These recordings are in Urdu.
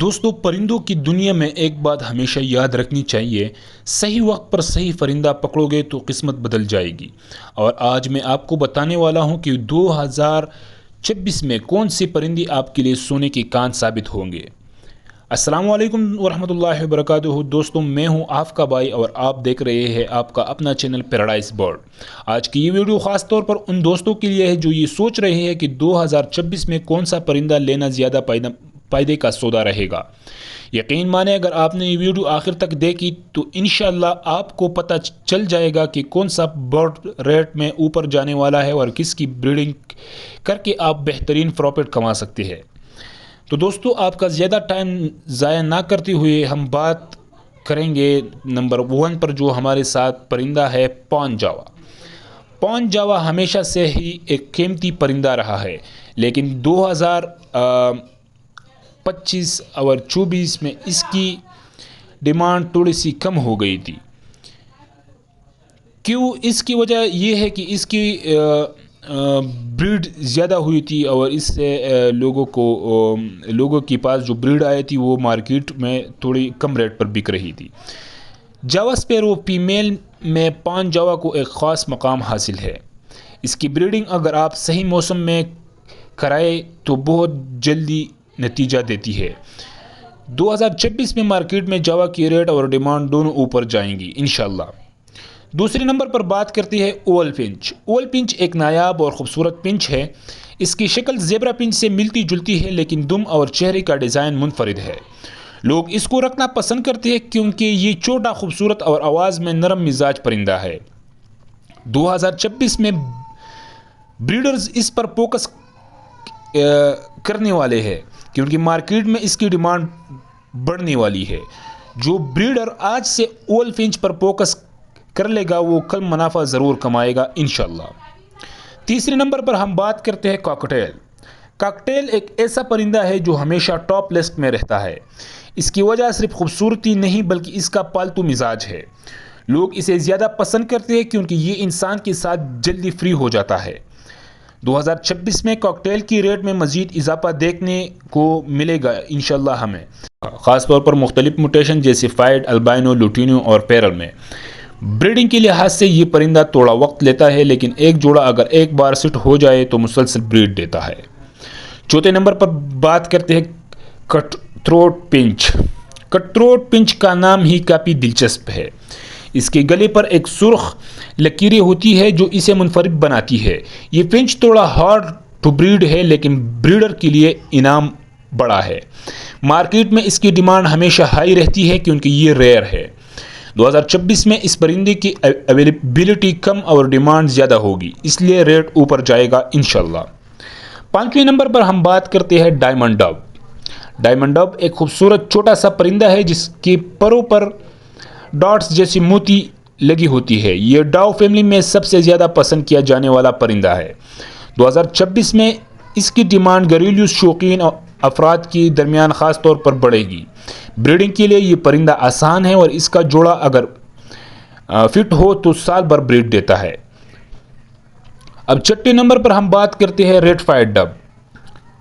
دوستو، پرندوں کی دنیا میں ایک بات ہمیشہ یاد رکھنی چاہیے، صحیح وقت پر صحیح پرندہ پکڑو گے تو قسمت بدل جائے گی۔ اور آج میں آپ کو بتانے والا ہوں کہ 2026 میں کون سی پرندے آپ کے لیے سونے کے کان ثابت ہوں گے۔ السلام علیکم ورحمۃ اللہ وبرکاتہ۔ دوستوں، میں ہوں آپ کا بھائی اور آپ دیکھ رہے ہیں آپ کا اپنا چینل پیراڈائز برڈ۔ آج کی یہ ویڈیو خاص طور پر ان دوستوں کے لیے ہے جو یہ سوچ رہے ہیں کہ 2026 میں کون سا پرندہ لینا زیادہ فائدے کا سودا رہے گا۔ یقین مانیں، اگر آپ نے یہ ویڈیو آخر تک دیکھی تو انشاءاللہ آپ کو پتہ چل جائے گا کہ کون سا برڈ ریٹ میں اوپر جانے والا ہے اور کس کی بریڈنگ کر کے آپ بہترین پروفٹ کما سکتے ہیں۔ تو دوستو، آپ کا زیادہ ٹائم ضائع نہ کرتے ہوئے ہم بات کریں گے نمبر 1 پر، جو ہمارے ساتھ پرندہ ہے پان جاوا۔ پان جاوا ہمیشہ سے ہی ایک قیمتی پرندہ رہا ہے، لیکن 2025 اور 24 میں اس کی ڈیمانڈ تھوڑی سی کم ہو گئی تھی۔ کیوں؟ اس کی وجہ یہ ہے کہ اس کی بریڈ زیادہ ہوئی تھی اور اس سے لوگوں کے پاس جو بریڈ آئی تھی وہ مارکیٹ میں تھوڑی کم ریٹ پر بک رہی تھی۔ جاوا اسپیرو فیمیل میں پان جاوا کو ایک خاص مقام حاصل ہے۔ اس کی بریڈنگ اگر آپ صحیح موسم میں کرائے تو بہت جلدی نتیجہ دیتی ہے۔ 2026 میں مارکیٹ میں جاوا کی ریٹ اور ڈیمانڈ دونوں اوپر جائیں گی انشاءاللہ۔ دوسرے نمبر پر بات کرتے ہیں اوول پنچ۔ اوول پنچ ایک نایاب اور خوبصورت پنچ ہے۔ اس کی شکل زیبرا پنچ سے ملتی جلتی ہے، لیکن دم اور چہرے کا ڈیزائن منفرد ہے۔ لوگ اس کو رکھنا پسند کرتے ہیں کیونکہ یہ چھوٹا، خوبصورت اور آواز میں نرم مزاج پرندہ ہے۔ 2026 میں بریڈرز اس پر فوکس کرنے والے ہیں کیونکہ مارکیٹ میں اس کی ڈیمانڈ بڑھنے والی ہے۔ جو بریڈر آج سے اوول پنچ پر فوکس کر لے گا وہ کل منافع ضرور کمائے گا انشاءاللہ۔ تیسرے نمبر پر ہم بات کرتے ہیں کاکٹیل۔ کاکٹیل ایک ایسا پرندہ ہے جو ہمیشہ ٹاپ لسٹ میں رہتا ہے۔ اس کی وجہ صرف خوبصورتی نہیں بلکہ اس کا پالتو مزاج ہے۔ لوگ اسے زیادہ پسند کرتے ہیں کیونکہ یہ انسان کے ساتھ جلدی فری ہو جاتا ہے۔ 2026 میں کاکٹیل کی ریٹ میں مزید اضافہ دیکھنے کو ملے گا انشاءاللہ ہمیں، خاص طور پر مختلف موٹیشن جیسے فائٹ، البائنو، لوٹینو اور پیرل میں۔ بریڈنگ کے لحاظ سے یہ پرندہ تھوڑا وقت لیتا ہے، لیکن ایک جوڑا اگر ایک بار سیٹ ہو جائے تو مسلسل بریڈ دیتا ہے۔ چوتھے نمبر پر بات کرتے ہیں کٹ تھروٹ پنچ۔ کٹ تھروٹ پنچ کا نام ہی کافی دلچسپ ہے۔ اس کے گلے پر ایک سرخ لکیریں ہوتی ہے جو اسے منفرد بناتی ہے۔ یہ پنچ تھوڑا ہارڈ ٹو بریڈ ہے، لیکن بریڈر کے لیے انعام بڑا ہے۔ مارکیٹ میں اس کی ڈیمانڈ ہمیشہ ہائی رہتی ہے کیونکہ یہ ریئر ہے۔ 2026 میں اس پرندے کی اویلیبلٹی کم اور ڈیمانڈ زیادہ ہوگی، اس لیے ریٹ اوپر جائے گا انشاءاللہ۔ 5ویں نمبر پر ہم بات کرتے ہیں ڈائمنڈ ڈو۔ ڈائمنڈ ڈو ایک خوبصورت چھوٹا سا پرندہ ہے جس کے پروں پر ڈاٹس جیسی موتی لگی ہوتی ہے۔ یہ ڈو فیملی میں سب سے زیادہ پسند کیا جانے والا پرندہ ہے۔ 2026 میں اس کی ڈیمانڈ گھریلو شوقین افراد کے درمیان خاص طور پر بڑھے گی۔ بریڈنگ کے لیے یہ پرندہ آسان ہے اور اس کا جوڑا اگر فٹ ہو تو سال بھر بریڈ دیتا ہے۔ اب 6 نمبر پر ہم بات کرتے ہیں ریڈ فائٹ ڈب۔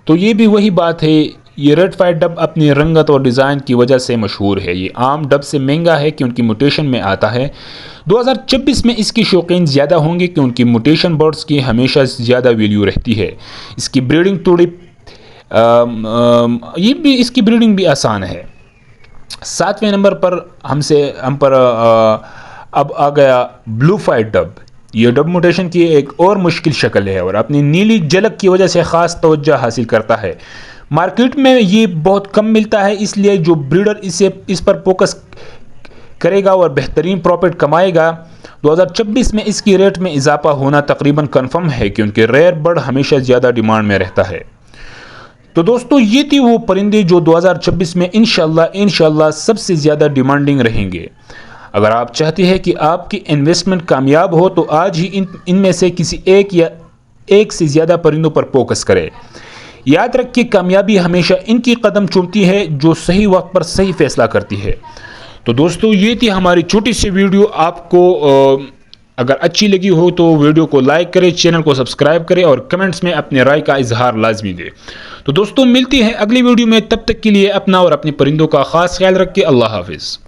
تو یہ بھی وہی بات ہے، یہ ریڈ فائٹ ڈب اپنی رنگت اور ڈیزائن کی وجہ سے مشہور ہے۔ یہ عام ڈب سے مہنگا ہے کیونکہ موٹیشن میں آتا ہے۔ 2026 میں اس کی شوقین زیادہ ہوں گے کیونکہ موٹیشن برڈز کی ہمیشہ زیادہ ویلیو رہتی ہے۔ اس کی بریڈنگ اس کی بریڈنگ بھی آسان ہے۔ 7ویں نمبر پر ہم پر اب آ گیا بلو فائٹ ڈب۔ یہ ڈب موٹیشن کی ایک اور مشکل شکل ہے اور اپنی نیلی جھلک کی وجہ سے خاص توجہ حاصل کرتا ہے۔ مارکیٹ میں یہ بہت کم ملتا ہے، اس لیے جو بریڈر اس پر فوکس کرے گا اور بہترین پروفٹ کمائے گا۔ 2026 میں اس کی ریٹ میں اضافہ ہونا تقریباً کنفرم ہے کیونکہ ریئر برڈ ہمیشہ زیادہ ڈیمانڈ میں رہتا ہے۔ تو دوستو، یہ تھی وہ پرندے جو 2026 میں انشاءاللہ سب سے زیادہ ڈیمانڈنگ رہیں گے۔ اگر آپ چاہتے ہیں کہ آپ کی انویسٹمنٹ کامیاب ہو تو آج ہی ان میں سے کسی ایک سے زیادہ پرندوں پر فوکس کریں۔ یاد رکھیں، کامیابی ہمیشہ ان کی قدم چومتی ہے جو صحیح وقت پر صحیح فیصلہ کرتی ہے۔ تو دوستو، یہ تھی ہماری چھوٹی سی ویڈیو۔ آپ کو اگر اچھی لگی ہو تو ویڈیو کو لائک کریں، چینل کو سبسکرائب کریں اور کمنٹس میں اپنے رائے کا اظہار لازمی دیں۔ تو دوستوں ملتی ہیں اگلی ویڈیو میں، تب تک کے لیے اپنا اور اپنے پرندوں کا خاص خیال رکھیں۔ اللہ حافظ۔